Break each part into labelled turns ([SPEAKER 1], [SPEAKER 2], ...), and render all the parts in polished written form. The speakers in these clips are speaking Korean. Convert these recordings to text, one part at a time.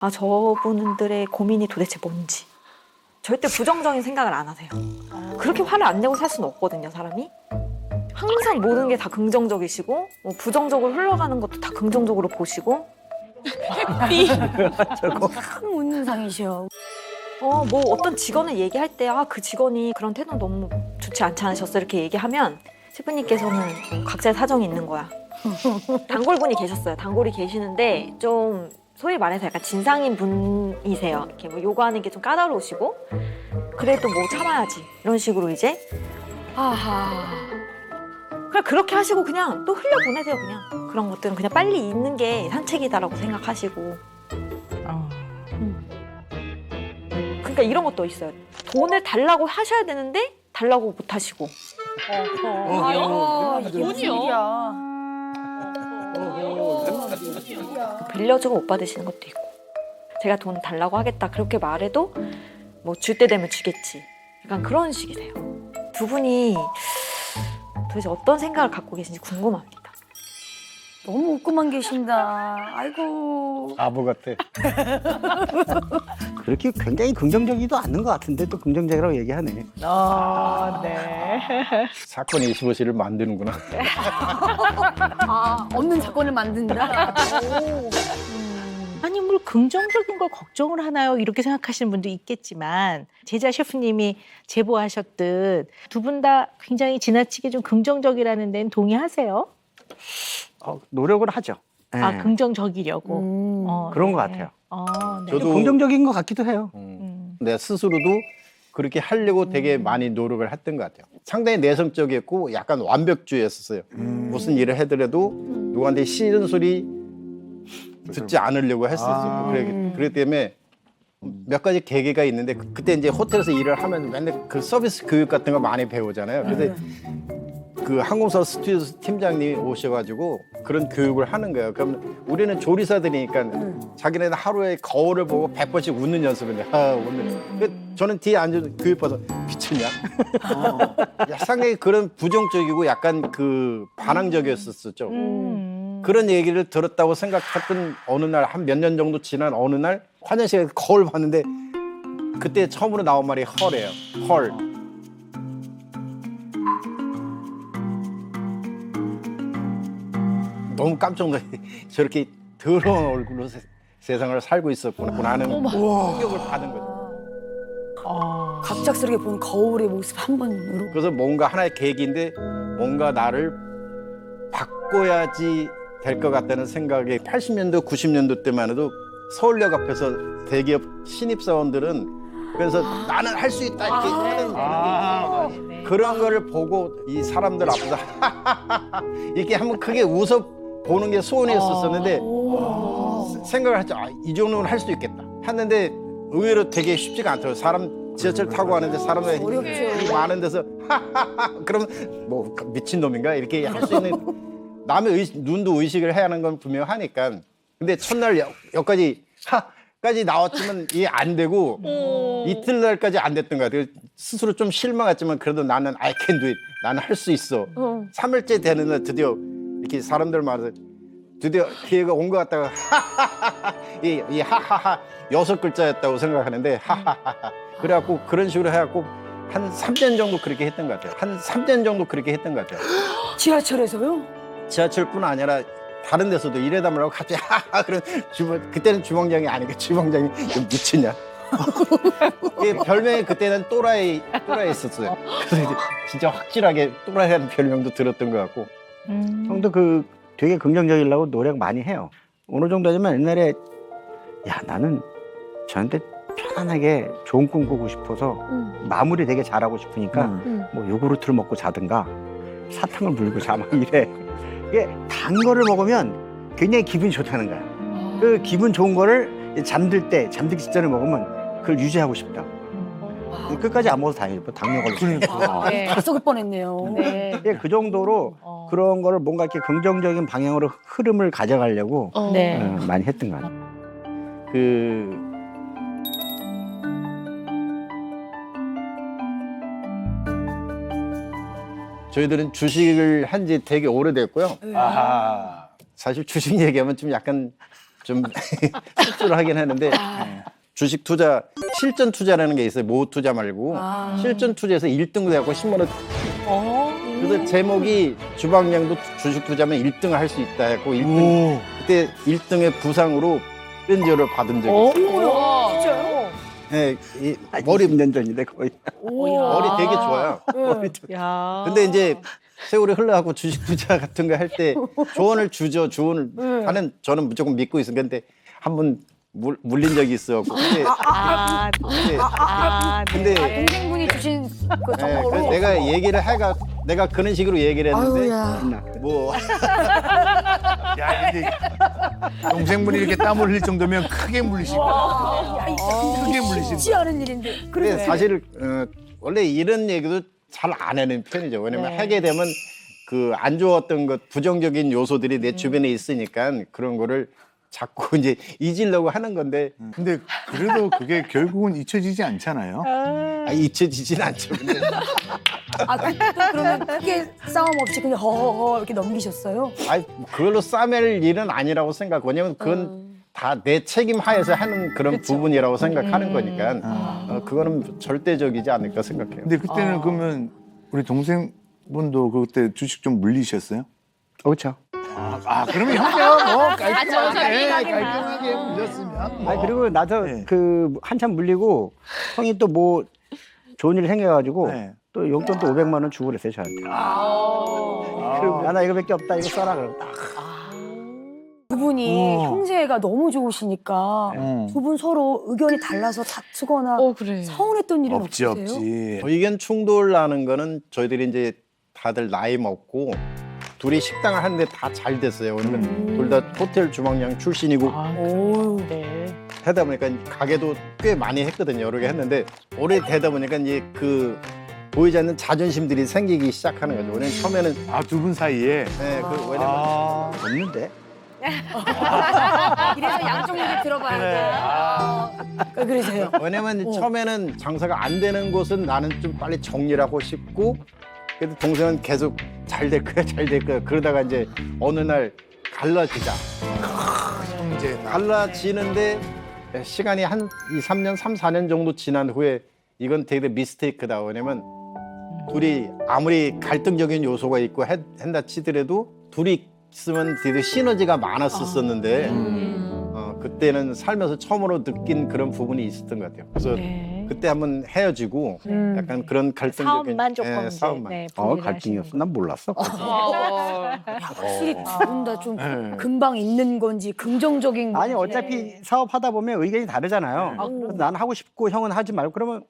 [SPEAKER 1] 아, 저분들의 고민이 도대체 뭔지. 절대 부정적인 생각을 안 하세요. 그렇게 화를 안 내고 살 수는 없거든요, 사람이. 항상 모든 게 다 긍정적이시고 뭐 부정적으로 흘러가는 것도 다 긍정적으로 보시고
[SPEAKER 2] 참 웃는 상이셔.
[SPEAKER 1] 뭐 어떤 직원을 얘기할 때 아, 그 직원이 그런 태도는 너무 좋지 않지 않으셨어 이렇게 얘기하면 셰프님께서는 각자의 사정이 있는 거야. 단골분이 계셨어요. 단골이 계시는데 좀 소위 말해서 약간 진상인 분이세요. 이렇게 뭐 요구하는 게 좀 까다로우시고 그래도 뭐 참아야지 이런 식으로 이제
[SPEAKER 2] 아하.
[SPEAKER 1] 그냥 그렇게 하시고 그냥 또 흘려보내세요. 그냥 그런 것들은 그냥 빨리 있는 게 산책이다라고 생각하시고 그러니까 이런 것도 있어요. 돈을 달라고 하셔야 되는데 달라고 못 하시고
[SPEAKER 2] 아이고, 이게 무슨 일이야.
[SPEAKER 1] 빌려주고 못 받으시는 것도 있고 제가 돈 달라고 하겠다 그렇게 말해도 뭐 줄 때 되면 주겠지 약간 그런 식이세요. 두 분이 도대체 어떤 생각을 갖고 계신지 궁금합니다.
[SPEAKER 2] 너무 웃고만 계신다. 아이고.
[SPEAKER 3] 바보 같아. 그렇게 굉장히 긍정적이지도 않는 것 같은데 또 긍정적이라고 얘기하네.
[SPEAKER 4] 네.
[SPEAKER 3] 사건 25시를 만드는구나.
[SPEAKER 2] 아, 없는 사건을 만든다.
[SPEAKER 4] 아니 뭘 긍정적인 걸 걱정을 하나요? 이렇게 생각하시는 분도 있겠지만 제자 셰프님이 제보하셨듯 두 분 다 굉장히 지나치게 좀 긍정적이라는 데는 동의하세요?
[SPEAKER 3] 노력을 하죠. 네.
[SPEAKER 4] 아 긍정적이려고.
[SPEAKER 3] 그런 것
[SPEAKER 4] 네.
[SPEAKER 3] 같아요.
[SPEAKER 4] 네.
[SPEAKER 3] 저도 긍정적인 것 같기도 해요.
[SPEAKER 5] 내 스스로도 그렇게 하려고 되게 많이 노력을 했던 것 같아요. 상당히 내성적이었고 약간 완벽주의였었어요. 무슨 일을 하더라도 누구한테 싫은 소리 듣지 않으려고 했었고 그렇기 때문에 몇 가지 계기가 있는데 그때 이제 호텔에서 일을 하면 맨날 그 서비스 교육 같은 거 많이 배우잖아요. 그래서 그 항공사 스튜디오스 팀장님이 오셔가지고 그런 교육을 하는 거예요. 그럼 우리는 조리사들이니까 자기네는 하루에 거울을 보고 100번씩 웃는 연습을 해요. 오늘. 저는 뒤에 앉아서 교육받아 미쳤냐? 야, 상당히 그런 부정적이고 약간 그 반항적이었었죠. 그런 얘기를 들었다고 생각했던 어느 날 한 몇 년 정도 지난 어느 날 화장실에 거울 봤는데 그때 처음으로 나온 말이 헐이에요. 헐. 너무 깜짝 놀래. 저렇게 더러운 얼굴로 세상을 살고 있었구나 하는 충격을 받은 거죠.
[SPEAKER 2] 갑작스럽게 본 거울의 모습 한 번으로.
[SPEAKER 5] 그래서 뭔가 하나의 계기인데 뭔가 나를 바꿔야지 될 것 같다는 생각이 80년도, 90년도 때만 해도 서울역 앞에서 대기업 신입사원들은 그래서 나는 할 수 있다 이렇게 하는 그런 거를 보고 이 사람들 앞에서 이렇게 한번 크게 웃어 보는 게 소원이었었는데 생각을 했죠. 아, 이 정도는 할 수 있겠다 했는데 의외로 되게 쉽지가 않더라고요. 사람 지하철 타고 가는데 사람들이
[SPEAKER 2] 어렵죠.
[SPEAKER 5] 많은 데서 그러면 뭐 미친놈인가 이렇게 할 수 있는 남의 눈도 의식을 해야 하는 건 분명하니까 근데 첫날 여기까지 까지 나왔지만 이게 안 되고 이틀날까지 안 됐던 것 같아요. 스스로 좀 실망했지만 그래도 나는 I can do it. 나는 할 수 있어. 3일째 되는 날 드디어 이렇게 사람들 말해서 드디어 기회가 온 것 같다가 이 하하하 6글자였다고 생각하는데 하하하 그래갖고 그런 식으로 해갖고 한 3년 정도 그렇게 했던 것 같아요. 한 3년 정도 그렇게 했던 것 같아요.
[SPEAKER 2] 지하철에서요?
[SPEAKER 5] 지하철뿐 아니라 다른 데서도 이래다 말하고 갑자기 하하 그런 그때는 주방장이 아니고 주방장이 좀 미치냐 이게 별명이 그때는 또라이였었어요. 그래서 이제 진짜 확실하게 또라이라는 별명도 들었던 것 같고
[SPEAKER 3] 형도 그 되게 긍정적이려고 노력 많이 해요. 어느 정도 되면 옛날에 야 나는 저한테 편안하게 좋은 꿈 꾸고 싶어서 마무리 되게 잘하고 싶으니까 뭐 요구르트를 먹고 자든가 사탕을 물고 자 막 이래. 이게 단 거를 먹으면 굉장히 기분이 좋다는 거야. 그 기분 좋은 거를 잠들 때 잠들기 직전에 먹으면 그걸 유지하고 싶다. 끝까지 안 먹어서 다행이죠. 당뇨 걸렸으니까.
[SPEAKER 4] 네.
[SPEAKER 2] 다 썩을 뻔했네요.
[SPEAKER 4] 네.
[SPEAKER 3] 그 정도로 그런 거를 뭔가 이렇게 긍정적인 방향으로 흐름을 가져가려고
[SPEAKER 4] 네.
[SPEAKER 3] 많이 했던 것 같아요.
[SPEAKER 5] 그 저희들은 주식을 한 지 되게 오래됐고요.
[SPEAKER 3] 아하.
[SPEAKER 5] 사실 주식 얘기하면 좀 약간 좀 실수를 하긴 했는데 주식 투자 실전 투자라는 게 있어요. 모호 투자 말고 실전 투자에서 1등 돼갖고 10만 원. 그래서 제목이 주방장도 주식 투자면 1등을 할 수 있다 했고 1등 그때 1등의 부상으로 렌저를 받은 적이 있어요.
[SPEAKER 2] 진짜요?
[SPEAKER 5] 네, 이
[SPEAKER 3] 머리 10년 전인데 거의.
[SPEAKER 5] 머리 되게 좋아요.
[SPEAKER 4] 야.
[SPEAKER 5] 근데 이제 세월이 흘러가고 주식 투자 같은 거 할 때 조언을 주죠. 조언을 하는 저는 무조건 믿고 있어요. 근데 한번 물린 적이 있어갖고 근데
[SPEAKER 2] 동생분이 주신 그
[SPEAKER 5] 네, 그래서
[SPEAKER 2] 정보로.
[SPEAKER 5] 내가 얘기를 해가 내가 그런 식으로 얘기를 했는데
[SPEAKER 2] 아유야.
[SPEAKER 5] 뭐
[SPEAKER 6] 야, 이제 동생분이 이렇게 땀 흘릴 정도면 크게 물리시고
[SPEAKER 2] 야,
[SPEAKER 6] 크게 물리신다.
[SPEAKER 2] 쉽지 않은 일인데.
[SPEAKER 5] 근데 사실 원래 이런 얘기도 잘 안 하는 편이죠. 왜냐면 하게 되면 그 안 좋았던 것 부정적인 요소들이 내 주변에 있으니까 그런 거를 자꾸 이제 잊으려고 하는 건데
[SPEAKER 6] 근데 그래도 그게 결국은 잊혀지지 않잖아요.
[SPEAKER 5] 잊혀지진 않죠. 근데
[SPEAKER 2] 아, 그때도 그러면 크게 싸움 없이 그냥 허허허 이렇게 넘기셨어요?
[SPEAKER 5] 아이, 그걸로 싸맬 일은 아니라고 생각. 왜냐면 그건 다 내 책임 하에서 하는 그런 부분이라고 생각하는 거니까 그거는 절대적이지 않을까 생각해요.
[SPEAKER 6] 근데 그때는 그러면 우리 동생분도 그때 주식 좀 물리셨어요?
[SPEAKER 3] 그렇죠.
[SPEAKER 6] 그러면 형제가 뭐 깔끔하게 물렸으면.
[SPEAKER 3] 아니 그리고 나도
[SPEAKER 6] 네.
[SPEAKER 3] 그 한참 물리고 형이 또 뭐 좋은 일 생겨가지고
[SPEAKER 6] 네.
[SPEAKER 3] 또 용돈 또 500만 원 주고 그랬어요 저한테. 그리고 야, 나 이거밖에 없다 이거 써라 그러고 딱.
[SPEAKER 2] 두 분이
[SPEAKER 6] 우와.
[SPEAKER 2] 형제가 너무 좋으시니까
[SPEAKER 6] 어.
[SPEAKER 2] 두 분 서로 의견이 달라서 다투거나
[SPEAKER 7] 그래.
[SPEAKER 2] 서운했던 일은
[SPEAKER 6] 없지
[SPEAKER 2] 없으세요?
[SPEAKER 6] 없지.
[SPEAKER 5] 의견 충돌 나는 거는 저희들이 이제 다들 나이 먹고 둘이 식당을 하는데 다 잘 됐어요. 왜냐면 둘 다 호텔 주방장 출신이고
[SPEAKER 2] 오.
[SPEAKER 4] 네.
[SPEAKER 5] 하다 보니까 가게도 꽤 많이 했거든요. 여러 개 했는데 오래 되다 보니까 이제 그 보이지 않는 자존심들이 생기기 시작하는 거죠. 왜냐면 처음에는
[SPEAKER 6] 두 분 사이에.
[SPEAKER 5] 네, 왜냐면
[SPEAKER 3] 없는데.
[SPEAKER 2] 이래서 양쪽 얘기 들어봐야 돼. 그러세요.
[SPEAKER 5] 왜냐면 처음에는 장사가 안 되는 곳은 나는 좀 빨리 정리를 하고 싶고 그래도 동생은 계속 잘 될 거야 잘 될 거야 그러다가 이제 어느 날 갈라지자
[SPEAKER 6] 형제.
[SPEAKER 5] 갈라지는데 시간이 한 2, 3년, 3, 4년 정도 지난 후에 이건 되게 미스테이크다. 왜냐면 둘이 아무리 갈등적인 요소가 있고 한다 치더라도 둘이 있으면 되게 시너지가 많았었는데 그때는 살면서 처음으로 느낀 그런 부분이 있었던 것 같아요. 그래서
[SPEAKER 4] 네.
[SPEAKER 5] 그때 한번 헤어지고 약간 그런 갈등적인
[SPEAKER 4] 사업만 조금 이제,
[SPEAKER 5] 사업만.
[SPEAKER 4] 네, 분리를
[SPEAKER 3] 갈등이었어.
[SPEAKER 4] 하시는
[SPEAKER 3] 난 몰랐어.
[SPEAKER 2] 확실히 두 분 다 좀 금방 있는 건지 긍정적인 건지.
[SPEAKER 3] 아니 어차피 사업하다 보면 의견이 다르잖아요. 그래서 나는 하고 싶고 형은 하지 말고 그러면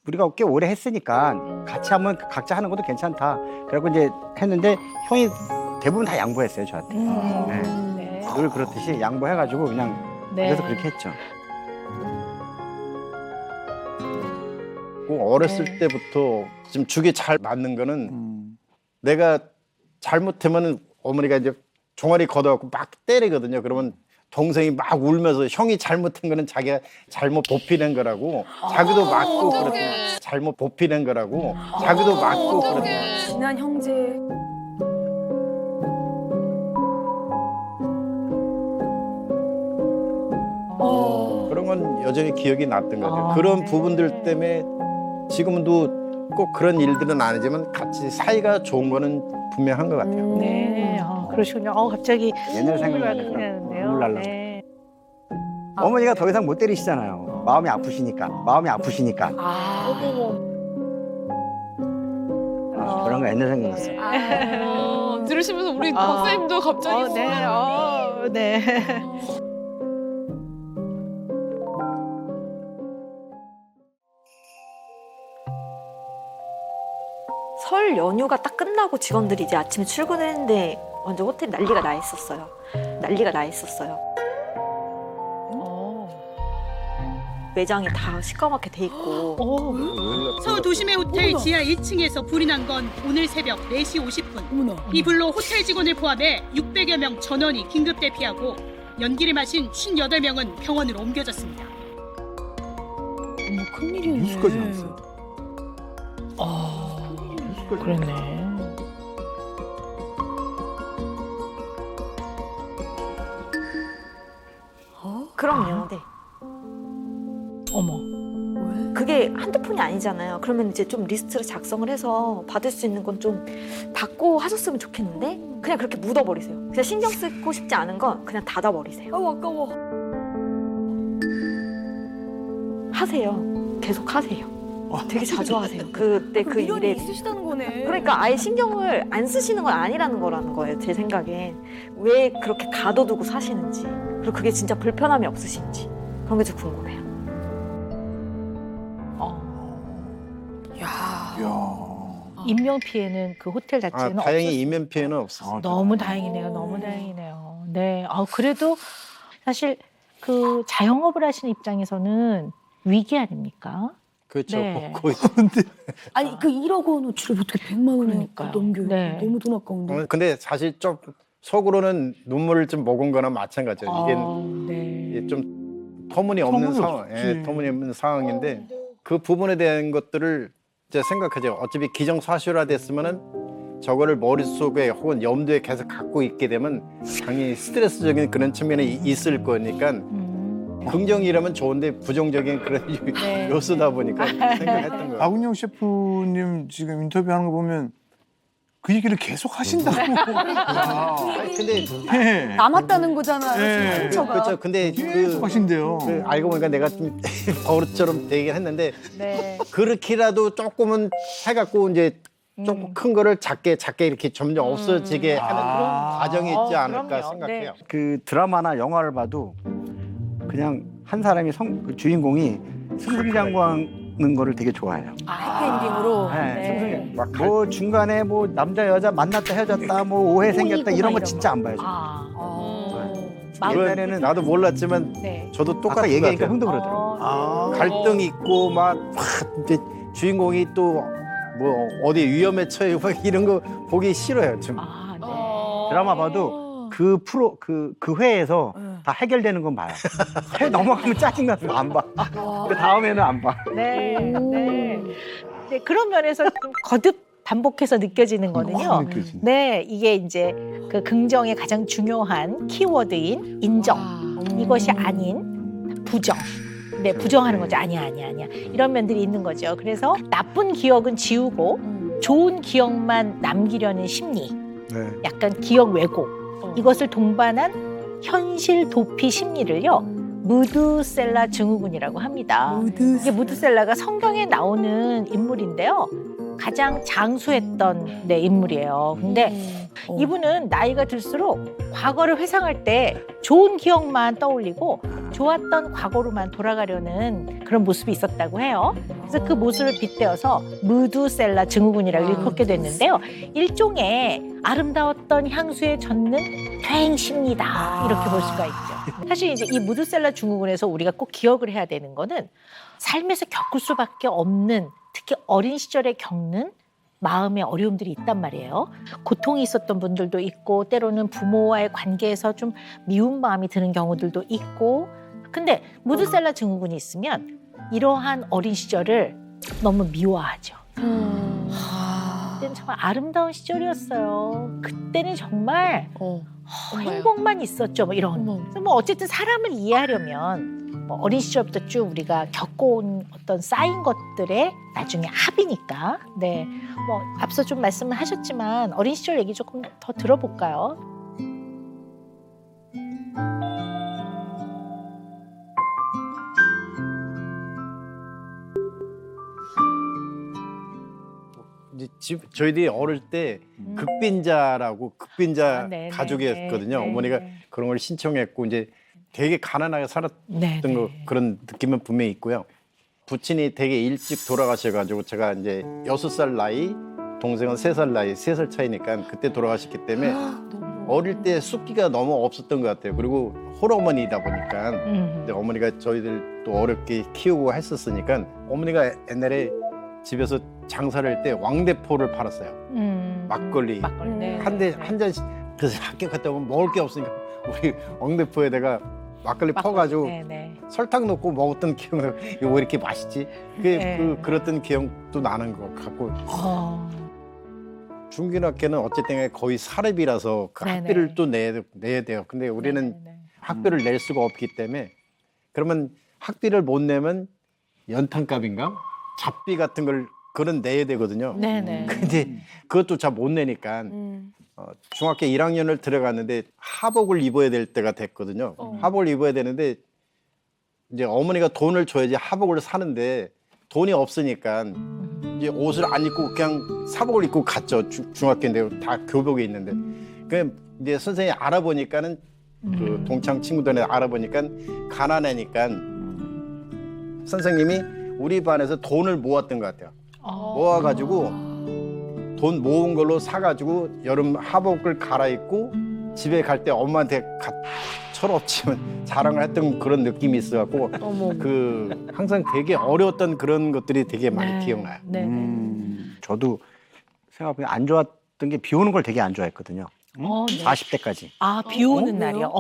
[SPEAKER 3] 우리가 꽤 오래 했으니까 같이 한번 각자 하는 것도 괜찮다. 그래갖고 이제 했는데 형이 대부분 다 양보했어요 저한테. 네.
[SPEAKER 4] 네.
[SPEAKER 3] 늘 그렇듯이 양보해가지고 그냥
[SPEAKER 4] 네.
[SPEAKER 3] 그래서 그렇게 했죠.
[SPEAKER 5] 꼭 어렸을 때부터 지금 죽에 잘 맞는 거는 내가 잘못하면 어머니가 이제 종아리 걷어갖고 막 때리거든요. 그러면 동생이 막 울면서 형이 잘못한 거는 자기가 잘못 보피는 거라고 자기도 맞고 그렇고 잘못 보피는 거라고 자기도 맞고 그렇고
[SPEAKER 2] 친한 형제.
[SPEAKER 5] 그런 건 여전히 기억이 났던 것 같아요. 그런 부분들 때문에 지금도 꼭 그런 일들은 아니지만 같이 사이가 좋은 거는 분명한 것 같아요.
[SPEAKER 4] 네. 그러시군요. 갑자기
[SPEAKER 3] 옛날 생각나네.
[SPEAKER 4] 생각나는데요.
[SPEAKER 3] 눈물 날라.
[SPEAKER 4] 네.
[SPEAKER 3] 어머니가 더 이상 못 때리시잖아요. 마음이 아프시니까. 그런 거 옛날 생각났어.
[SPEAKER 7] 들으시면서 우리 박사님도 갑자기
[SPEAKER 4] 네. 네.
[SPEAKER 1] 설 연휴가 딱 끝나고 직원들이 이제 아침에 출근을 했는데 완전 호텔 난리가 나 있었어요. 매장이 다 시꺼멓게 돼 있고
[SPEAKER 8] 서울 도심의 호텔 지하 1층에서 불이 난 건 오늘 새벽 4시 50분.
[SPEAKER 2] 어머나.
[SPEAKER 8] 이 불로 호텔 직원을 포함해 600여 명 전원이 긴급 대피하고 연기를 마신 58명은 병원으로 옮겨졌습니다.
[SPEAKER 2] 어머, 큰일이네.
[SPEAKER 6] 뉴스까지 났어요.
[SPEAKER 4] 그러네.
[SPEAKER 1] 그럼요. 네.
[SPEAKER 4] 어머.
[SPEAKER 1] 그게 한두 푼이 아니잖아요. 그러면 이제 좀 리스트를 작성을 해서 받을 수 있는 건 좀 받고 하셨으면 좋겠는데 그냥 그렇게 묻어버리세요. 그냥 신경 쓰고 싶지 않은 건 그냥 닫아버리세요.
[SPEAKER 2] 아까워.
[SPEAKER 1] 하세요. 계속 하세요. 되게 자주 하세요. 그때 그
[SPEAKER 2] 미련이
[SPEAKER 1] 일에.
[SPEAKER 2] 있으시다는 거네.
[SPEAKER 1] 그러니까 아예 신경을 안 쓰시는 건 아니라는 거라는 거예요. 제 생각엔. 왜 그렇게 가둬두고 사시는지. 그리고 그게 진짜 불편함이 없으신지. 그런 게 좀 궁금해요.
[SPEAKER 2] 야.
[SPEAKER 4] 인명 피해는 그 호텔 자체는
[SPEAKER 5] 다행히
[SPEAKER 4] 없었어요.
[SPEAKER 5] 인명 피해는 없었어요.
[SPEAKER 4] 너무 다행이네요. 너무 다행이네요. 네. 그래도 사실 그 자영업을 하시는 입장에서는 위기 아닙니까?
[SPEAKER 5] 그렇죠.
[SPEAKER 4] 네.
[SPEAKER 5] 거의.
[SPEAKER 2] 아니 그 1억 원 어치를 어떻게 100만 원에
[SPEAKER 4] 그러니까요.
[SPEAKER 2] 넘겨요?
[SPEAKER 4] 네.
[SPEAKER 2] 너무 돈 아까운데.
[SPEAKER 5] 근데 사실 좀 속으로는 눈물을 좀 먹은 거나 마찬가지예요. 이게
[SPEAKER 4] 네.
[SPEAKER 5] 좀 터무니없는 상황, 터무니없는 상황인데 그 부분에 대한 것들을 이제 생각하죠. 어차피 기정사실화 됐으면은 저거를 머릿속에 혹은 염두에 계속 갖고 있게 되면 당연히 스트레스적인 그런 측면이 있을 거니까 긍정이라면 좋은데 부정적인 그런
[SPEAKER 4] 네.
[SPEAKER 5] 요소다 보니까 생각했던 거예요.
[SPEAKER 6] 박은영 셰프님 지금 인터뷰하는 거 보면 그 얘기를 계속 하신다고.
[SPEAKER 5] 아니, 근데
[SPEAKER 6] 네.
[SPEAKER 2] 남았다는 거잖아요.
[SPEAKER 6] 네.
[SPEAKER 2] 상처가.
[SPEAKER 5] 그렇죠. 근데
[SPEAKER 6] 계속 하신대요.
[SPEAKER 5] 알고 보니까 내가 좀 버릇처럼 되긴 했는데
[SPEAKER 4] 네.
[SPEAKER 5] 그렇게라도 조금은 해갖고 이제 조금 큰 거를 작게 이렇게 점점 없어지게 하는 그런 과정이 있지 않을까
[SPEAKER 4] 그럼요.
[SPEAKER 5] 생각해요.
[SPEAKER 3] 그 드라마나 영화를 봐도 그냥 한 사람이 그 주인공이 승승장구하는 거를 되게 좋아해요.
[SPEAKER 2] 해피엔딩으로.
[SPEAKER 3] 네. 뭐 중간에 뭐 남자 여자 만났다 헤어졌다 뭐 오해 생겼다 이런 거 진짜 안 봐요. 옛날에는
[SPEAKER 5] 나도 몰랐지만
[SPEAKER 4] 네.
[SPEAKER 5] 저도
[SPEAKER 3] 아까
[SPEAKER 5] 똑같은 것
[SPEAKER 3] 얘기하니까
[SPEAKER 5] 같아요.
[SPEAKER 3] 흥도 그러더라고요.
[SPEAKER 5] 갈등 있고 막 이제 주인공이 또 뭐 어디 위험에 처해 막 이런 거 보기 싫어요. 좀.
[SPEAKER 4] 네.
[SPEAKER 3] 드라마 봐도 그 회에서 다 해결되는 건 봐요. 회 넘어가면 짜증나서 안 봐. 그 다음에는 안 봐.
[SPEAKER 4] 네. 네. 네. 그런 면에서 좀 거듭 반복해서 느껴지는 거는요. 네, 이게 이제 그 긍정의 가장 중요한 키워드인 인정. 이것이 아닌 부정. 네, 부정하는 거죠. 아니야. 이런 면들이 있는 거죠. 그래서 나쁜 기억은 지우고 좋은 기억만 남기려는 심리. 약간 기억 왜곡. 이것을 동반한 현실 도피 심리를요. 무드셀라 증후군이라고 합니다. 이게 무드셀라가 성경에 나오는 인물인데요. 가장 장수했던 인물이에요. 근데 이분은 나이가 들수록 과거를 회상할 때 좋은 기억만 떠올리고 좋았던 과거로만 돌아가려는 그런 모습이 있었다고 해요. 그래서 그 모습을 빗대어서 무드셀라 증후군이라고 일컫게 됐는데요. 일종의 아름다웠던 향수에 젖는 퇴행심리다 이렇게 볼 수가 있죠. 사실 이제 이 무드셀라 증후군에서 우리가 꼭 기억을 해야 되는 거는 삶에서 겪을 수밖에 없는 특히 어린 시절에 겪는 마음의 어려움들이 있단 말이에요. 고통이 있었던 분들도 있고 때로는 부모와의 관계에서 좀 미운 마음이 드는 경우들도 있고 근데 무드셀라 증후군이 있으면 이러한 어린 시절을 너무 미워하죠. 그때는 정말 아름다운 시절이었어요. 그때는 정말 행복만 있었죠. 뭐 이런. 그래서 뭐 어쨌든 사람을 이해하려면 뭐 어린 시절부터 쭉 우리가 겪어온 어떤 쌓인 것들의 나중에 합이니까. 네. 뭐 앞서 좀 말씀을 하셨지만 어린 시절 얘기 조금 더 들어볼까요?
[SPEAKER 5] 이제 저희들이 어릴 때 극빈자 가족이었거든요.
[SPEAKER 4] 네.
[SPEAKER 5] 어머니가 그런 걸 신청했고 이제 되게 가난하게 살았던 거 그런 느낌은 분명히 있고요. 부친이 되게 일찍 돌아가셔가지고 제가 이제 6살 나이, 동생은 3살 나이, 3살 차이니까 그때 돌아가셨기 때문에 어릴 때 숫기가 너무 없었던 것 같아요. 그리고 홀어머니다 보니까 근데 어머니가 저희들 또 어렵게 키우고 했었으니까 어머니가 옛날에 집에서 장사를 할 때 왕대포를 팔았어요. 막걸리
[SPEAKER 4] 네.
[SPEAKER 5] 한 잔씩. 그래서 학교 갔다 오면 먹을 게 없으니까 우리 왕대포에다가 막걸리 퍼가지고 설탕 넣고 먹었던 기억도 이거 왜 이렇게 맛있지? 그랬던 기억도 나는 것 같고 중고등학교는 어쨌든 거의 사립이라서 그 학비를 또 내야 돼요. 근데 우리는 학비를 낼 수가 없기 때문에 그러면 학비를 못 내면 연탄값인가 잡비 같은 걸 그런 내야 되거든요.
[SPEAKER 4] 네네.
[SPEAKER 5] 근데 그것조차 못 내니까 중학교 1학년을 들어갔는데 하복을 입어야 될 때가 됐거든요. 하복을 입어야 되는데 이제 어머니가 돈을 줘야지 하복을 사는데 돈이 없으니까 이제 옷을 안 입고 그냥 사복을 입고 갔죠. 중학교인데 다 교복에 있는데. 그 이제 선생님이 알아보니까는 그 동창 친구들이 알아보니까 가난하니까 선생님이 우리 반에서 돈을 모았던 것 같아요. 모아가지고 돈 모은 걸로 사가지고 여름 하복을 갈아입고 집에 갈 때 엄마한테 철없지만 자랑을 했던 그런 느낌이 있어갖고 그 항상 되게 어려웠던 그런 것들이 되게 많이 기억나요.
[SPEAKER 4] 네.
[SPEAKER 3] 저도 생각해보면 안 좋았던 게 비 오는 걸 되게 안 좋아했거든요.
[SPEAKER 4] 네.
[SPEAKER 3] 40대까지.
[SPEAKER 4] 아, 비 오는 날이요?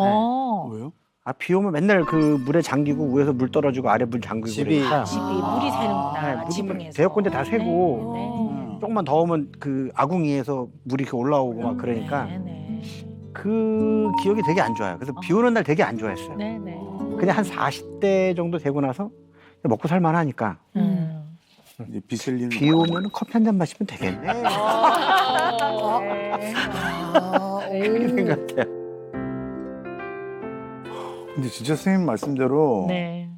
[SPEAKER 6] 왜요?
[SPEAKER 3] 아, 비 오면 맨날 그 물에 잠기고 위에서 물 떨어지고 아래 물 잠기고
[SPEAKER 5] 집이-
[SPEAKER 3] 그러니까
[SPEAKER 4] 집이 물이 새는구나.
[SPEAKER 3] 물이
[SPEAKER 4] 지붕에서.
[SPEAKER 3] 대역군데 다 새고 조금만 더우면 그 아궁이에서 물이 이렇게 올라오고 막 그러니까
[SPEAKER 4] 네네.
[SPEAKER 3] 그 기억이 되게 안 좋아요. 그래서 비 오는 날 되게 안 좋아했어요.
[SPEAKER 4] 네네.
[SPEAKER 3] 그냥 한 40대 정도 되고 나서 먹고 살만 하니까
[SPEAKER 6] 이제 빚을 일는
[SPEAKER 3] 비 오면 커피 한 잔 마시면 되겠네. 그렇게 생각해요.
[SPEAKER 6] 근데 진짜 선생님 말씀대로
[SPEAKER 4] 네.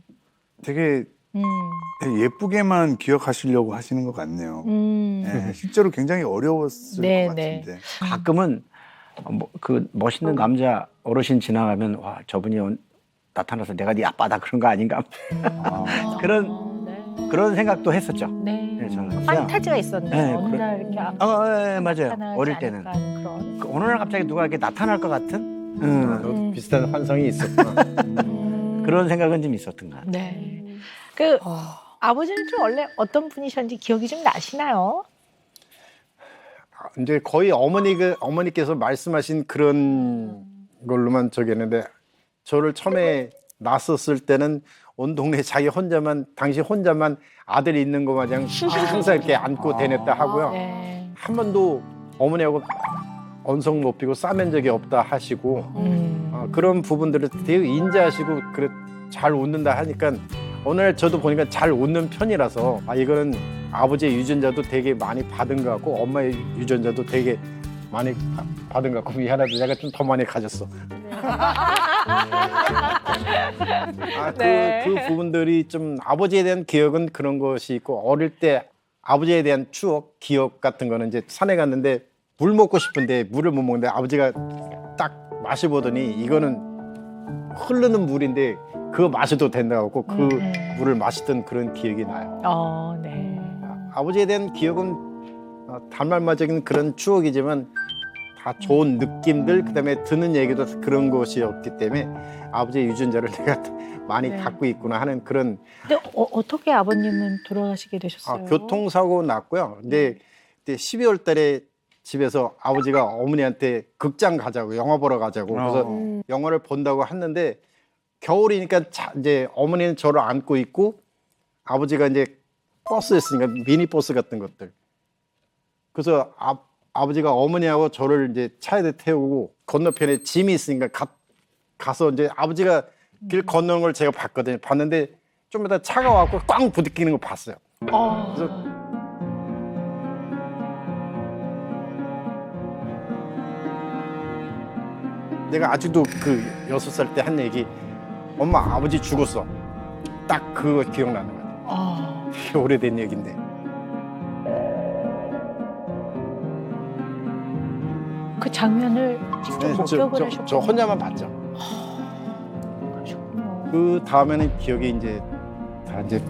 [SPEAKER 6] 되게 예쁘게만 기억하시려고 하시는 것 같네요. 네, 실제로 굉장히 어려웠을
[SPEAKER 4] 네,
[SPEAKER 6] 것
[SPEAKER 4] 네.
[SPEAKER 6] 같은데.
[SPEAKER 3] 가끔은 그 멋있는 남자 어르신 지나가면 와 저분이 나타나서 내가 네 아빠다 그런 거 아닌가 그런 생각도 했었죠.
[SPEAKER 4] 네.
[SPEAKER 3] 네, 저는
[SPEAKER 4] 판타지가 있었네요.
[SPEAKER 3] 네,
[SPEAKER 4] 어느 날 이렇게
[SPEAKER 3] 네, 맞아요.
[SPEAKER 4] 나타나지
[SPEAKER 3] 어릴 때는
[SPEAKER 4] 않을까 하는 그런.
[SPEAKER 3] 그 어느 날 갑자기 누가 이렇게 나타날 것 같은
[SPEAKER 5] 너도 비슷한 환상이 있었구나.
[SPEAKER 3] 그런 생각은 좀 있었던 것 같아요.
[SPEAKER 4] 네. 그 아버지는 좀 원래 어떤 분이셨는지 기억이 좀 나시나요?
[SPEAKER 5] 이제 거의 어머니께서 말씀하신 그런 걸로만 저기 했는데 저를 처음에 낳았을 때는 온 동네 자기 혼자만 당시 혼자만 아들이 있는 것 마냥 항상 이렇게 안고 다녔다 하고요.
[SPEAKER 4] 네.
[SPEAKER 5] 한 번도 어머니하고 언성 높이고 싸맨 적이 없다 하시고 그런 부분들을 되게 인지하시고 그래 잘 웃는다 하니까 오늘 저도 보니까 잘 웃는 편이라서 이거는 아버지의 유전자도 되게 많이 받은 것 같고 엄마의 유전자도 되게 많이 받은 것 같고 미안하다 내가 좀 더 많이 가졌어. 그 부분들이 좀 아버지에 대한 기억은 그런 것이 있고 어릴 때 아버지에 대한 추억, 기억 같은 거는 이제 산에 갔는데 물 먹고 싶은데 물을 못 먹는데 아버지가 딱 마셔보더니 이거는 흐르는 물인데 그거 마셔도 된다고 그 물을 마시던 그런 기억이 나요.
[SPEAKER 4] 네.
[SPEAKER 5] 아버지에 대한 기억은 단말마적인 그런 추억이지만 다 좋은 느낌들 그다음에 듣는 얘기도 그런 것이었기 때문에 아버지의 유전자를 내가 많이
[SPEAKER 4] 네.
[SPEAKER 5] 갖고 있구나 하는 그런
[SPEAKER 4] 근데 어떻게 아버님은 돌아가시게 되셨어요?
[SPEAKER 5] 교통사고 났고요. 근데 그때 12월 달에 집에서 아버지가 어머니한테 극장 가자고 영화 보러 가자고 그래서 영화를 본다고 했는데 겨울이니까 이제 어머니는 저를 안고 있고 아버지가 이제 버스였으니까 미니버스 같은 것들 그래서 아버지가 어머니하고 저를 이제 차에 태우고 건너편에 짐이 있으니까 가서 이제 아버지가 길 건너는 걸 제가 봤거든요. 봤는데 좀 이따 차가 와서 꽝 부딪히는 거 봤어요. 그래서 내가 아직도 그 6살 때 한 얘기 엄마 아버지 죽었어. 딱 그거 기억나는 것 같아요. 되게 오래된 얘기인데.
[SPEAKER 4] 그 장면을 직접 목격을 하셨군요.
[SPEAKER 5] 저 혼자만 봤죠.
[SPEAKER 4] 그러셨군요.
[SPEAKER 5] 그 다음에는 기억이 이제 다 이제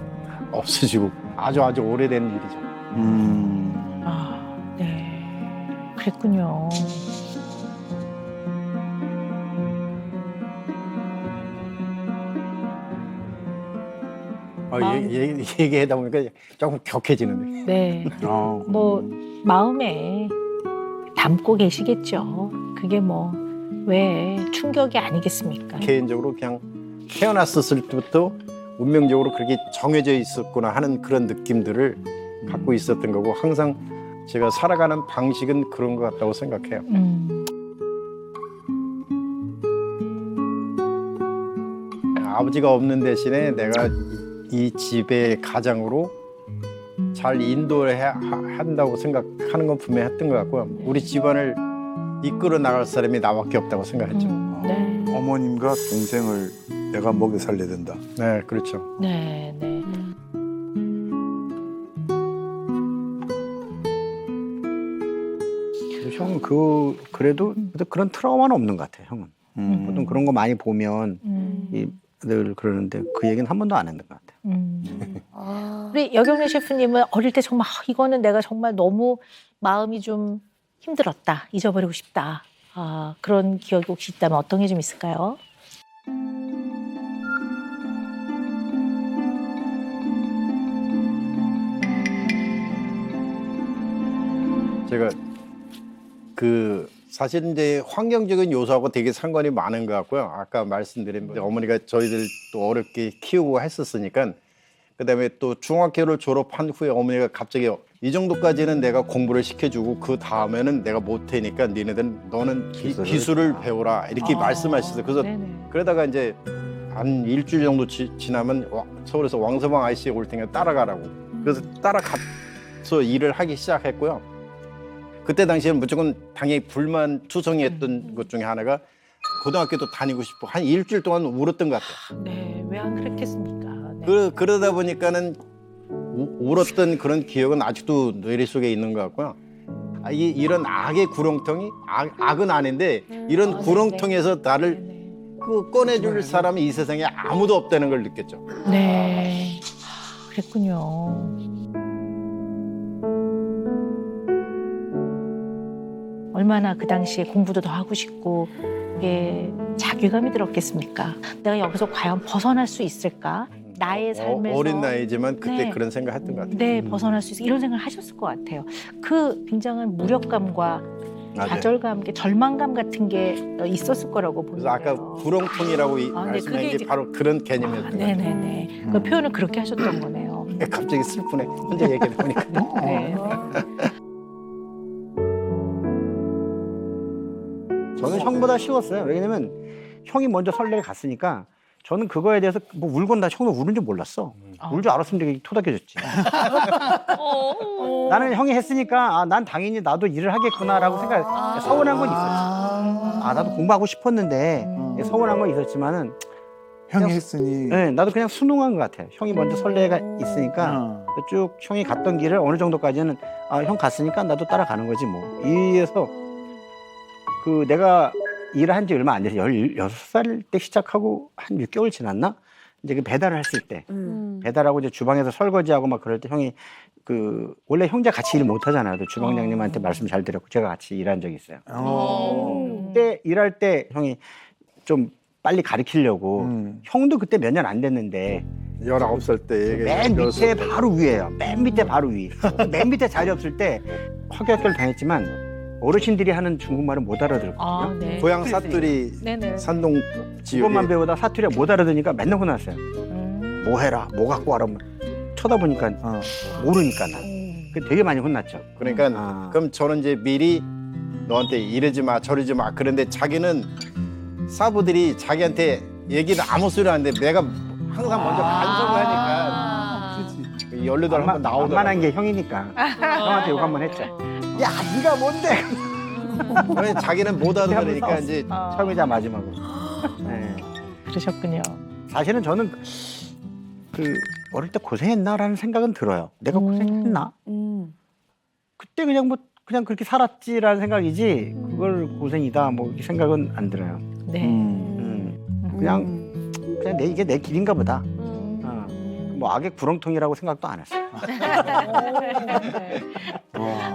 [SPEAKER 5] 없어지고 아주 오래된 일이죠.
[SPEAKER 4] 네. 그랬군요.
[SPEAKER 5] 얘기하다 보니까 조금 격해지는데.
[SPEAKER 4] 네. 뭐 마음에 담고 계시겠죠. 그게 뭐 왜 충격이 아니겠습니까?
[SPEAKER 5] 개인적으로 그냥 태어났을 때부터 운명적으로 그렇게 정해져 있었구나 하는 그런 느낌들을 갖고 있었던 거고 항상 제가 살아가는 방식은 그런 것 같다고 생각해요. 아버지가 없는 대신에 내가 이 집의 가장으로 잘 인도해야 한다고 생각하는 건 분명히 했던 것 같고요. 우리 집안을 이끌어 나갈 사람이 나밖에 없다고 생각했죠.
[SPEAKER 4] 네.
[SPEAKER 6] 어머님과 동생을 내가 먹여 살려야 된다.
[SPEAKER 5] 네, 그렇죠.
[SPEAKER 4] 네, 네.
[SPEAKER 3] 형은 그래도 그런 트라우마는 없는 것 같아요. 형은 보통 그런 거 많이 보면 늘 그러는데 그 얘기는 한 번도 안 했는 것 같아요.
[SPEAKER 4] 우리 여경래 셰프님은 어릴 때 정말 이거는 내가 정말 너무 마음이 좀 힘들었다, 잊어버리고 싶다. 그런 기억이 혹시 있다면 어떤 게 좀 있을까요?
[SPEAKER 5] 제가 사실 이제 환경적인 요소하고 되게 상관이 많은 것 같고요. 아까 말씀드린 어머니가 저희들 또 어렵게 키우고 했었으니까 그다음에 또 중학교를 졸업한 후에 어머니가 갑자기 이 정도까지는 내가 공부를 시켜주고 그 다음에는 내가 못하니까 너는 기술을 배우라 이렇게 말씀하셨어요. 그래서
[SPEAKER 4] 네네.
[SPEAKER 5] 그러다가 이제 한 일주일 정도 지나면 서울에서 왕서방 아저씨 올 테니까 따라가라고. 그래서 따라가서 일을 하기 시작했고요. 그때 당시에는 무조건 당연히 불만투성이했던 것 중에 하나가 고등학교도 다니고 싶고 한 일주일 동안 울었던 것 같아요.
[SPEAKER 4] 네, 왜 안 그랬겠습니까? 네.
[SPEAKER 5] 그러다 보니까는 울었던 그런 기억은 아직도 뇌리 속에 있는 것 같고요. 이런 악의 구렁텅이 악은 아닌데 이런 구렁텅이에서 나를 꺼내줄 사람이 이 세상에 아무도 없다는 걸 느꼈죠.
[SPEAKER 4] 네, 그랬군요. 얼마나 그 당시에 공부도 더 하고 싶고 이게 자괴감이 들었겠습니까? 내가 여기서 과연 벗어날 수 있을까? 나의 삶에서
[SPEAKER 5] 어린 나이지만 그때
[SPEAKER 4] 네.
[SPEAKER 5] 그런 생각했던 것 같아요.
[SPEAKER 4] 네, 벗어날 수 있어 이런 생각을 하셨을 것 같아요. 그 굉장한 무력감과 좌절감, 절망감 같은 게 있었을 거라고
[SPEAKER 5] 그래서
[SPEAKER 4] 보는데요.
[SPEAKER 5] 아까 구렁텅이라고
[SPEAKER 4] 네,
[SPEAKER 5] 말씀한
[SPEAKER 4] 그게
[SPEAKER 5] 게
[SPEAKER 4] 이제-
[SPEAKER 5] 바로 그런 개념이었던 것 같아요.
[SPEAKER 4] 네네네. 그 표현을 그렇게 하셨던 거네요.
[SPEAKER 5] 갑자기 슬프네. 혼자 얘기를 보니까.
[SPEAKER 4] 네.
[SPEAKER 3] 저는 형보다 쉬웠어요. 왜냐면 형이 먼저 설레에 갔으니까 저는 그거에 대해서 뭐 울건 나 형도 우는 줄 몰랐어. 울 줄 알았으면 되게 토닥여줬지. 나는 형이 했으니까 난 당연히 나도 일을 하겠구나라고 생각. 서운한 건 있었지. 나도 공부하고 싶었는데 서운한 건 있었지만은
[SPEAKER 6] 형이 했으니.
[SPEAKER 3] 네, 나도 그냥 순응한 것 같아요. 형이 먼저 설레가 있으니까 쭉 형이 갔던 길을 어느 정도까지는 형 갔으니까 나도 따라가는 거지 뭐. 이에서 내가 일을 한 지 얼마 안 돼서 16살 때 시작하고 한 6개월 지났나? 이제 그 배달을 했을 때 배달하고 이제 주방에서 설거지하고 막 그럴 때 형이 원래 형제 같이 일 못 하잖아요. 주방장님한테 말씀 잘 드렸고 제가 같이 일한 적이 있어요. 그때 일할 때 형이 좀 빨리 가르치려고 형도 그때 몇 년 안 됐는데
[SPEAKER 5] 19살 때
[SPEAKER 3] 맨 밑에 바로 위에요. 맨 밑에 바로 위. 맨 밑에 자리 없을 때 화교학교를 다녔지만 어르신들이 하는 중국말은 못 알아들었거든요.
[SPEAKER 4] 네.
[SPEAKER 5] 고향 사투리
[SPEAKER 4] 네네.
[SPEAKER 5] 산동 지역에
[SPEAKER 3] 그것만 배우다 사투리가 못 알아듣으니까 맨날 혼났어요. 뭐 해라, 뭐 갖고 와라. 쳐다보니까 모르니까 난. 되게 많이 혼났죠.
[SPEAKER 5] 그러니까 그럼 저는 이제 미리 너한테 이러지 마 저러지 마 그런데 자기는 사부들이 자기한테 얘기는 아무 소리 안 하는데 내가 항상 먼저 간섭을 하니까 연루도 한번 나오더라고.
[SPEAKER 3] 만한 게 형이니까 형한테 욕 한번 했죠. 야, 네가 뭔데?
[SPEAKER 5] 그러니까 자기는 못 알아들으니까 이제
[SPEAKER 3] 처음이자 마지막으로. 네.
[SPEAKER 4] 그러셨군요.
[SPEAKER 3] 사실은 저는 어릴 때 고생했나라는 생각은 들어요. 내가 고생했나? 그때 그냥 그렇게 살았지라는 생각이지 그걸 고생이다 뭐 이 생각은 안 들어요.
[SPEAKER 4] 네.
[SPEAKER 3] 그냥 이게 내 길인가 보다. 뭐 악의 구렁텅이라고 생각도 안 했어요.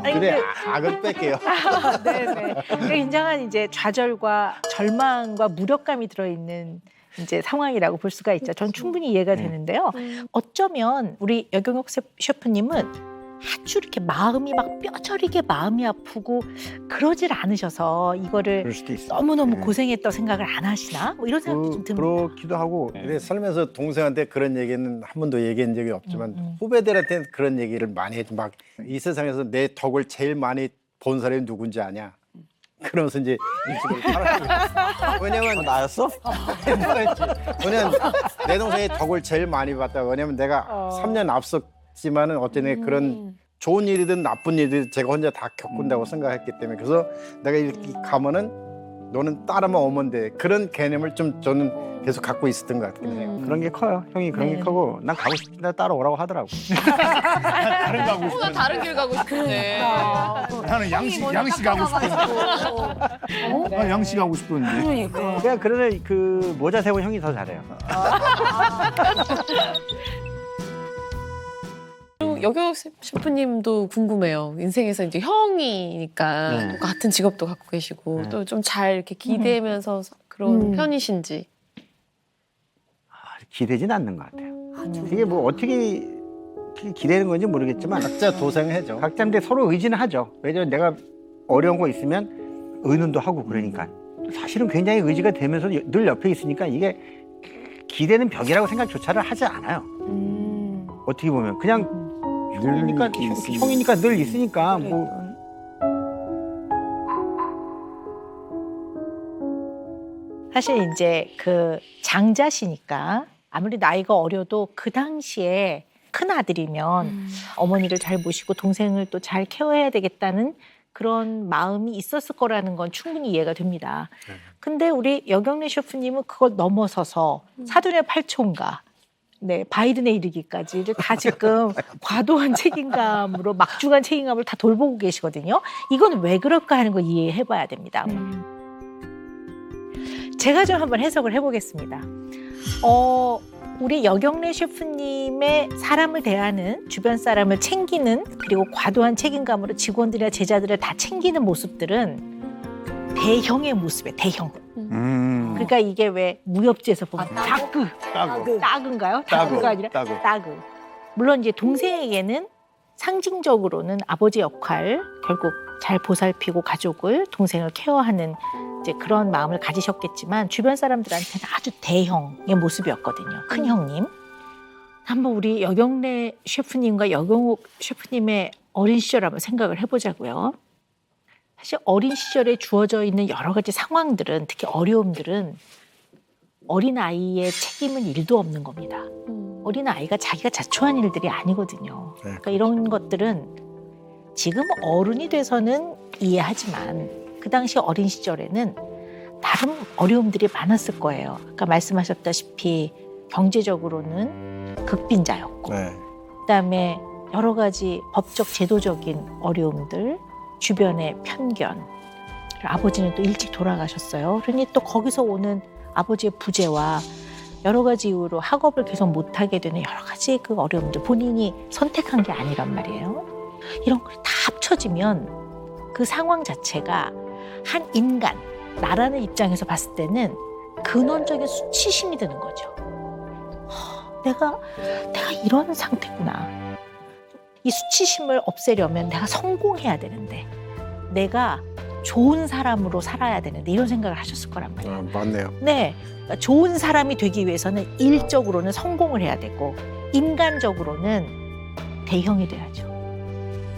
[SPEAKER 4] 아니,
[SPEAKER 5] 그래 악을 뺄게요.
[SPEAKER 4] 네네. 굉장한 이제 좌절과 절망과 무력감이 들어있는 이제 상황이라고 볼 수가 있죠. 전 충분히 이해가 되는데요. 어쩌면 우리 여경옥 셰프님은 아주 이렇게 마음이 막 뼈저리게 마음이 아프고 그러질 않으셔서 이거를
[SPEAKER 3] 그럴 수도 있어.
[SPEAKER 4] 너무너무
[SPEAKER 3] 네.
[SPEAKER 4] 고생했다고 생각을 안 하시나? 뭐 이런 생각도 좀 듭니다.
[SPEAKER 3] 그렇기도 하고
[SPEAKER 5] 근데 살면서 동생한테 그런 얘기는 한 번도 얘기한 적이 없지만 후배들한테는 그런 얘기를 많이 했죠. 막 이 세상에서 내 덕을 제일 많이 본 사람이 누군지 아냐? 그러면서 이제 일찍 살았어요. 왜냐면
[SPEAKER 3] 나였어?
[SPEAKER 5] 왜냐면 내 동생이 덕을 제일 많이 봤다. 왜냐면 내가 3년 앞섰지만은 어쨌든 그런 좋은 일이든 나쁜 일이든 제가 혼자 다 겪는다고 생각했기 때문에 그래서 내가 이렇게 가면은 너는 따르면 오면 돼. 그런 개념을 좀 저는 계속 갖고 있었던 것 같아요.
[SPEAKER 3] 그런 게 커요. 형이 그런 게 크고 난 가고 싶은데 따라오라고 하더라고.
[SPEAKER 6] 다른 거 하고
[SPEAKER 7] 나 다른 길 가고 싶은데.
[SPEAKER 6] 나는 양식 하고 싶었는데. 나 양식 하고 싶었는데.
[SPEAKER 2] 그러니까.
[SPEAKER 3] 그냥 그러네 그 모자 세운 형이 더 잘해요.
[SPEAKER 7] 여경 셰프님도 궁금해요. 인생에서 이제 형이니까
[SPEAKER 3] 네.
[SPEAKER 7] 또 같은 직업도 갖고 계시고
[SPEAKER 3] 네.
[SPEAKER 7] 또 좀 잘 이렇게 기대면서 그런 편이신지.
[SPEAKER 3] 기대진 않는 것 같아요. 이게 뭐 어떻게 기대는 건지 모르겠지만
[SPEAKER 5] 각자 도생해죠.
[SPEAKER 3] 각자인데 서로 의지는 하죠. 왜냐면 내가 어려운 거 있으면 의논도 하고 그러니까 사실은 굉장히 의지가 되면서 늘 옆에 있으니까 이게 기대는 벽이라고 생각조차를 하지 않아요. 어떻게 보면 그냥 형이니까 형이니까 늘 있으니까 뭐
[SPEAKER 4] 사실 이제 그 장자시니까 아무리 나이가 어려도 그 당시에 큰 아들이면 어머니를 잘 모시고 동생을 또 잘 케어해야 되겠다는 그런 마음이 있었을 거라는 건 충분히 이해가 됩니다. 근데 우리 여경래 셰프님은 그걸 넘어서서 사돈의 팔촌가, 네, 바이든에 이르기까지를 다 지금 과도한 책임감으로 막중한 책임감을 다 돌보고 계시거든요. 이건 왜 그럴까 하는 거 이해해봐야 됩니다. 제가 좀 한번 해석을 해보겠습니다. 우리 여경래 셰프님의 사람을 대하는 주변 사람을 챙기는 그리고 과도한 책임감으로 직원들이나 제자들을 다 챙기는 모습들은 대형의 모습이에요. 대형. 그러니까 이게 왜 무협지에서 보면 따그인가요? 따그가 아니라 따그. 물론 이제 동생에게는 상징적으로는 아버지 역할, 결국 잘 보살피고 가족을 동생을 케어하는 이제 그런 마음을 가지셨겠지만 주변 사람들한테는 아주 대형의 모습이었거든요. 큰 형님. 한번 우리 여경래 셰프님과 여경옥 셰프님의 어린 시절 한번 생각을 해보자고요. 사실 어린 시절에 주어져 있는 여러 가지 상황들은 특히 어려움들은 어린아이의 책임은 일도 없는 겁니다. 어린아이가 자기가 자초한 일들이 아니거든요. 그러니까 이런 것들은 지금 어른이 돼서는 이해하지만 그 당시 어린 시절에는 나름 어려움들이 많았을 거예요. 아까 말씀하셨다시피 경제적으로는 극빈자였고 그다음에 여러 가지 법적 제도적인 어려움들, 주변의 편견, 아버지는 또 일찍 돌아가셨어요. 그러니 또 거기서 오는 아버지의 부재와 여러 가지 이유로 학업을 계속 못하게 되는 여러 가지 그 어려움들, 본인이 선택한 게 아니란 말이에요. 이런 걸 다 합쳐지면 그 상황 자체가 한 인간, 나라는 입장에서 봤을 때는 근원적인 수치심이 드는 거죠. 내가 이런 상태구나. 이 수치심을 없애려면 내가 성공해야 되는데, 내가 좋은 사람으로 살아야 되는데 이런 생각을 하셨을 거란 말이에요.
[SPEAKER 5] 맞네요.
[SPEAKER 4] 네, 그러니까 좋은 사람이 되기 위해서는 일적으로는 성공을 해야 되고 인간적으로는 대형이 돼야죠.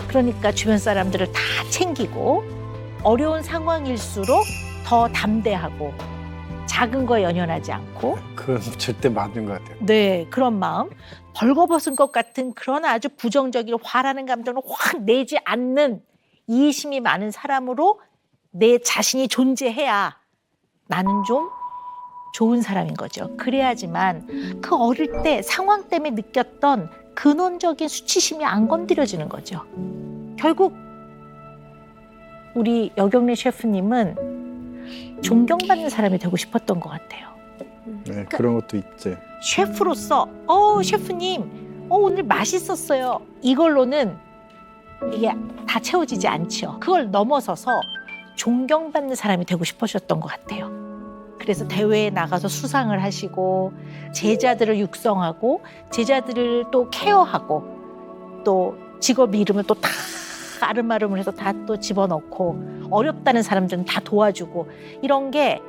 [SPEAKER 4] 그러니까 주변 사람들을 다 챙기고 어려운 상황일수록 더 담대하고 작은 거에 연연하지 않고
[SPEAKER 5] 그건 절대 맞는 것 같아요.
[SPEAKER 4] 네, 그런 마음, 벌거벗은 것 같은 그런 아주 부정적이고 화나는 감정을 확 내지 않는 이해심이 많은 사람으로 내 자신이 존재해야 나는 좀 좋은 사람인 거죠. 그래야지만 그 어릴 때 상황 때문에 느꼈던 근원적인 수치심이 안 건드려지는 거죠. 결국 우리 여경래 셰프님은 존경받는 사람이 되고 싶었던 것 같아요.
[SPEAKER 5] 네, 그런 것도 있죠.
[SPEAKER 4] 셰프로서 셰프님 오늘 맛있었어요. 이걸로는 이게 다 채워지지 않죠. 그걸 넘어서서 존경받는 사람이 되고 싶으셨던 것 같아요. 그래서 대회에 나가서 수상을 하시고 제자들을 육성하고 제자들을 또 케어하고 또 직업 이름을 또 다 아름아름을 해서 다 또 집어넣고 어렵다는 사람들은 다 도와주고 이런 게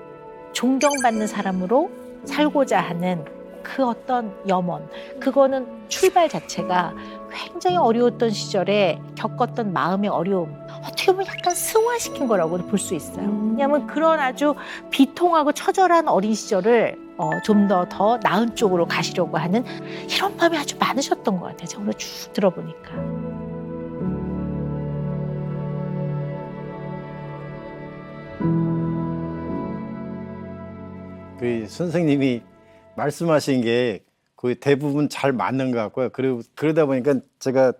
[SPEAKER 4] 존경받는 사람으로 살고자 하는 그 어떤 염원, 그거는 출발 자체가 굉장히 어려웠던 시절에 겪었던 마음의 어려움, 어떻게 보면 약간 승화시킨 거라고 볼 수 있어요. 왜냐하면 그런 아주 비통하고 처절한 어린 시절을 좀 더 나은 쪽으로 가시려고 하는 이런 마음이 아주 많으셨던 것 같아요. 제가 오늘 쭉 들어보니까.
[SPEAKER 5] 그 선생님이 말씀하신 게 거의 대부분 잘 맞는 것 같고요. 그리고 그러다 보니까 제가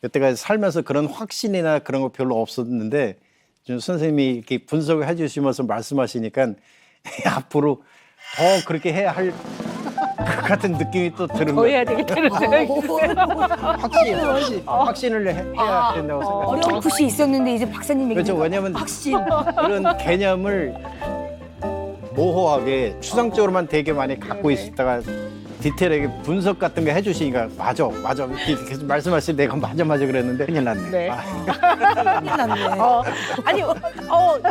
[SPEAKER 5] 여태까지 살면서 그런 확신이나 그런 거 별로 없었는데 좀 선생님이 이렇게 분석을 해주시면서 말씀하시니까 앞으로 더 그렇게 해야 할 것 같은 느낌이 또 드는
[SPEAKER 4] 더
[SPEAKER 5] 거예요.
[SPEAKER 4] 해야 되겠다는 생각이 들어요.
[SPEAKER 5] 확신을 해야 된다고 생각해요.
[SPEAKER 2] 어려운 푸시 있었는데 이제 박사님 얘기
[SPEAKER 5] 그렇죠. 왜냐하면
[SPEAKER 2] 확신.
[SPEAKER 5] 그런 개념을 모호하게 추상적으로만 되게 많이 갖고 있다가 디테일하게 분석 같은 거 해주시니까 맞아 이렇게 계속 말씀하실 때 내가 맞아 그랬는데
[SPEAKER 3] 큰일 났네.
[SPEAKER 4] 네.
[SPEAKER 2] 큰일 났네.
[SPEAKER 4] 아니,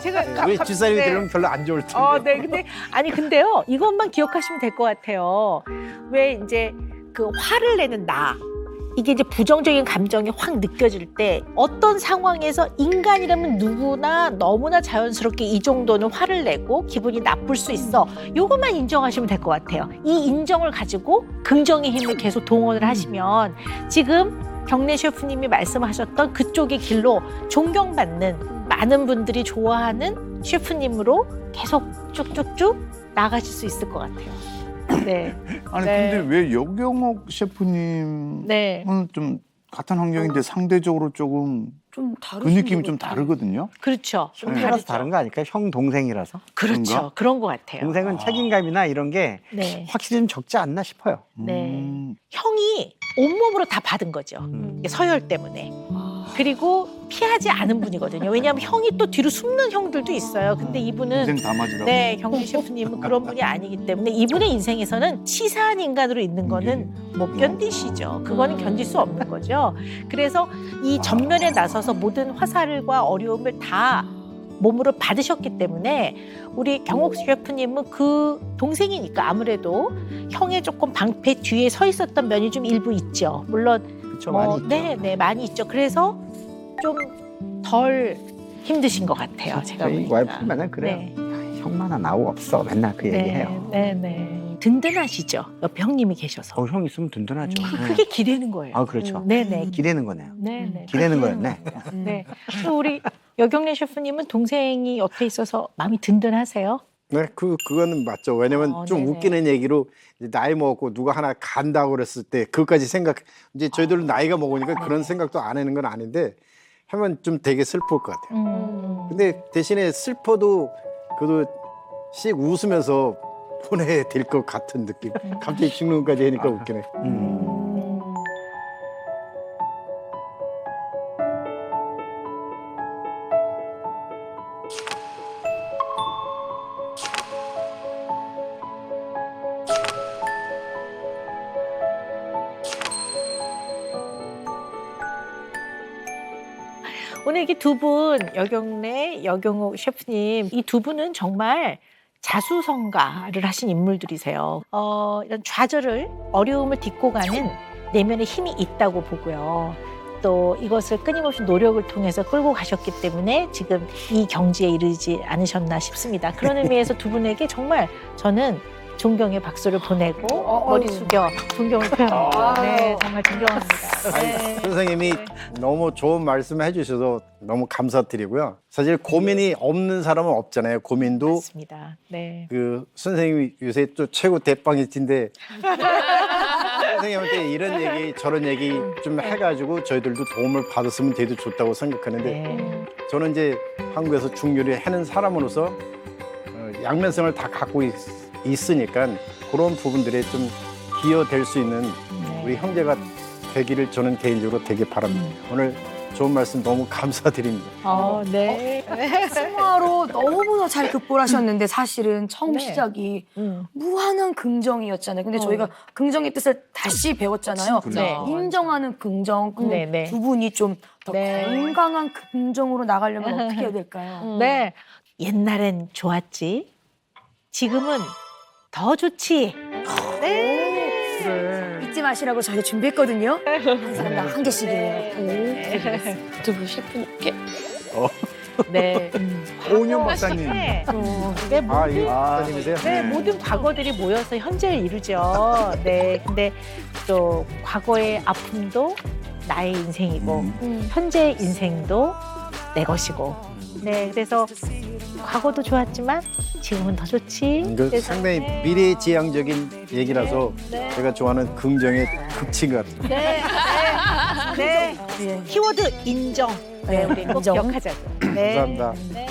[SPEAKER 4] 제가
[SPEAKER 5] 우리 뒷사람이
[SPEAKER 4] 네.
[SPEAKER 5] 들으면 별로 안 좋을 텐데.
[SPEAKER 4] 네. 근데요. 이것만 기억하시면 될 것 같아요. 왜 이제 그 화를 내는 나. 이게 이제 부정적인 감정이 확 느껴질 때 어떤 상황에서 인간이라면 누구나 너무나 자연스럽게 이 정도는 화를 내고 기분이 나쁠 수 있어. 요것만 인정하시면 될 것 같아요. 이 인정을 가지고 긍정의 힘을 계속 동원을 하시면 지금 경래 셰프님이 말씀하셨던 그쪽의 길로 존경받는 많은 분들이 좋아하는 셰프님으로 계속 쭉쭉쭉 나가실 수 있을 것 같아요. 네.
[SPEAKER 6] 아니
[SPEAKER 4] 네.
[SPEAKER 6] 근데 왜 여경옥 셰프님은
[SPEAKER 4] 네.
[SPEAKER 6] 좀 같은 환경인데 상대적으로 조금
[SPEAKER 2] 좀
[SPEAKER 6] 그
[SPEAKER 2] 다르신
[SPEAKER 6] 느낌이
[SPEAKER 2] 것
[SPEAKER 6] 좀
[SPEAKER 2] 같아요.
[SPEAKER 6] 다르거든요.
[SPEAKER 4] 그렇죠. 좀
[SPEAKER 3] 형이라서
[SPEAKER 4] 다르죠.
[SPEAKER 3] 다른 거 아닐까요? 형 동생이라서.
[SPEAKER 4] 그렇죠.
[SPEAKER 6] 그런가?
[SPEAKER 4] 그런 것 같아요.
[SPEAKER 3] 동생은 책임감이나 이런 게
[SPEAKER 4] 네.
[SPEAKER 3] 확실히 좀 적지 않나 싶어요.
[SPEAKER 4] 네. 형이 온몸으로 다 받은 거죠. 이게 서열 때문에. 그리고 피하지 않은 분이거든요. 왜냐하면 형이 또 뒤로 숨는 형들도 있어요. 근데 이분은
[SPEAKER 6] 인생 다 맞으라고.
[SPEAKER 4] 네, 경리 셰프님은 그런 분이 아니기 때문에 이분의 인생에서는 치사한 인간으로 있는 거는 못 견디시죠. 그거는 견딜 수 없는 거죠. 그래서 이 전면에 나서서 모든 화살과 어려움을 다 몸으로 받으셨기 때문에 우리 경옥 셰프님은 그 동생이니까 아무래도 형의 조금 방패 뒤에 서 있었던 면이 좀 일부 있죠. 물론
[SPEAKER 3] 그렇죠, 많이 있죠.
[SPEAKER 4] 네, 많이 있죠. 그래서 좀 덜 힘드신 것 같아요. 제가
[SPEAKER 3] 저희
[SPEAKER 4] 보니까.
[SPEAKER 3] 와이프는 맨날 그래요.
[SPEAKER 4] 네.
[SPEAKER 3] 야, 형만은 아우 없어. 맨날 그 얘기해요.
[SPEAKER 4] 네. 든든하시죠. 옆에 형님이 계셔서.
[SPEAKER 3] 형 있으면 든든하죠. 네.
[SPEAKER 4] 그게 기대는 거예요.
[SPEAKER 3] 아 그렇죠.
[SPEAKER 4] 네네.
[SPEAKER 3] 기대는 거네요.
[SPEAKER 4] 네네.
[SPEAKER 3] 기대는 거였네.
[SPEAKER 4] 네. 또 우리 여경래 셰프님은 동생이 옆에 있어서 마음이 든든하세요?
[SPEAKER 5] 네, 그거는 맞죠. 왜냐면 좀
[SPEAKER 4] 네네.
[SPEAKER 5] 웃기는 얘기로 이제 나이 먹고 누가 하나 간다고 그랬을 때 그것까지 생각, 이제 저희들은 나이가 먹으니까 그런 생각도 안 하는 건 아닌데 하면 좀 되게 슬플 것 같아요. 근데 대신에 슬퍼도 그래도 씩 웃으면서 보내야 될 것 같은 느낌. 갑자기 죽는 것까지 하니까 웃기네.
[SPEAKER 4] 오늘 이렇게 두 분, 여경래, 여경옥 셰프님, 이 두 분은 정말 자수성가를 하신 인물들이세요. 이런 좌절을, 어려움을 딛고 가는 내면의 힘이 있다고 보고요. 또 이것을 끊임없이 노력을 통해서 끌고 가셨기 때문에 지금 이 경지에 이르지 않으셨나 싶습니다. 그런 의미에서 두 분에게 정말 저는 존경의 박수를 보내고 머리 숙여 존경을 표합니다. 네, 정말 존경합니다. 네.
[SPEAKER 5] 선생님이 너무 좋은 말씀 해주셔서 너무 감사드리고요. 사실 고민이 없는 사람은 없잖아요. 고민도
[SPEAKER 4] 맞습니다. 네.
[SPEAKER 5] 그 선생님이 요새 또 최고 대빵이신데 선생님한테 이런 얘기 저런 얘기 좀 해가지고 저희들도 도움을 받았으면 되게 좋다고 생각하는데
[SPEAKER 4] 네.
[SPEAKER 5] 저는 이제 한국에서 중요리 하는 사람으로서 양면성을 다 갖고 있으니까 그런 부분들에 좀 기여될 수 있는 우리 형제가 되기를 저는 개인적으로 되게 바랍니다. 오늘 좋은 말씀 너무 감사드립니다.
[SPEAKER 4] 네.
[SPEAKER 2] 승화로 너무나 잘 극복하셨는데 사실은 처음
[SPEAKER 4] 네.
[SPEAKER 2] 시작이 무한한 긍정이었잖아요. 근데 저희가 긍정의 뜻을 다시 배웠잖아요.
[SPEAKER 4] 네.
[SPEAKER 2] 인정하는 긍정. 근데
[SPEAKER 4] 네.
[SPEAKER 2] 두 분이 좀 더
[SPEAKER 4] 네.
[SPEAKER 2] 건강한 긍정으로 나가려면 어떻게 해야 될까요?
[SPEAKER 4] 네. 옛날엔 좋았지. 지금은 더 좋지. 네.
[SPEAKER 2] 잊지 마시라고 저희가 준비했거든요. 한 사람당 한 개씩이에요.
[SPEAKER 7] 유튜브 셰프님께
[SPEAKER 4] 네.
[SPEAKER 6] 오은영 박사님.
[SPEAKER 4] 네. 네,
[SPEAKER 5] 아,
[SPEAKER 4] 모든,
[SPEAKER 5] 이 박사님이세요?
[SPEAKER 4] 네, 모든 과거들이 모여서 현재를 이루죠. 네, 근데 또 과거의 아픔도 나의 인생이고 현재의 인생도 내 것이고. 네, 그래서 과거도 좋았지만 지금은 더 좋지.
[SPEAKER 5] 그
[SPEAKER 4] 그래서
[SPEAKER 5] 상당히
[SPEAKER 4] 네.
[SPEAKER 5] 미래지향적인 얘기라서
[SPEAKER 4] 네.
[SPEAKER 5] 제가 좋아하는 긍정의 극치인 것 같아요.
[SPEAKER 4] 네, 네. 키워드 인정. 네, 우리 꼭
[SPEAKER 2] 인정.
[SPEAKER 4] 기억하자고. 네.
[SPEAKER 5] 감사합니다.
[SPEAKER 4] 네.